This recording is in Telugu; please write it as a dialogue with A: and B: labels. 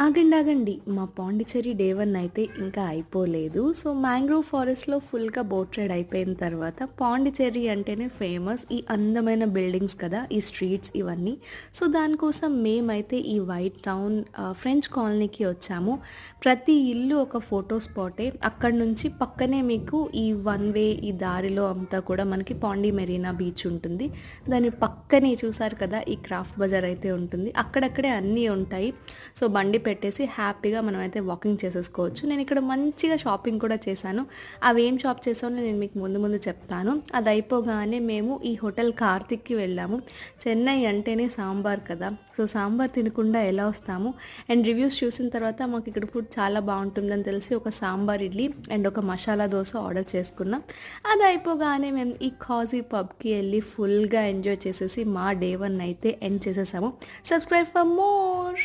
A: ఆగండి, ఆగండి. మా పాండిచ్చేరి డే 1 అయితే ఇంకా అయిపోలేదు. సో, మ్యాంగ్రోవ్ ఫారెస్ట్‌లో ఫుల్‌గా బోట్ రైడ్ అయిపోయిన తర్వాత పాండిచ్చేరి అంటేనే ఫేమస్ ఈ అందమైన బిల్డింగ్స్ కదా! ఈ స్ట్రీట్స్ ఇవన్నీ. సో, దానికోసం మేమైతే ఈ వైట్ టౌన్ ఫ్రెంచ్ కాలనీకి వచ్చాము. ప్రతి ఇల్లు ఒక ఫోటో స్పాటే. అక్కడి నుంచి పక్కనే మీకు ఈ వన్ వే ఈ దారిలో అంతా కూడా మనకి పాండి మెరీనా బీచ్ ఉంటుంది. దాని పక్కనే చూసారు కదా! ఈ క్రాఫ్ట్ బజార్ అయితే ఉంటుంది. అక్కడక్కడే అన్నీ ఉంటాయి. సో, బండి పెట్టేసి హ్యాపీగా మనమైతే వాకింగ్ చేసేసుకోవచ్చు. నేను ఇక్కడ మంచిగా షాపింగ్ కూడా చేశాను. అవేం షాప్ చేసానో నేను మీకు ముందు ముందు చెప్తాను. అది అయిపోగానే మేము ఈ హోటల్ కార్తిక్‌కి వెళ్ళాము. చెన్నై అంటేనే సాంబార్ కదా! సో, సాంబార్ తినకుండా ఎలా వస్తాము? అండ్ రివ్యూస్ చూసిన తర్వాత మాకు ఇక్కడ ఫుడ్ చాలా బాగుంటుందని తెలిసి ఒక సాంబార్ ఇడ్లీ అండ్ ఒక మసాలా దోస ఆర్డర్ చేసుకున్నాం. అది అయిపోగానే మేము ఈ కాజీ పబ్‌కి వెళ్ళి ఫుల్‌గా ఎంజాయ్ చేసేసి మా డే 1 అయితే ఎండ్ చేసేసాము. Subscribe for more.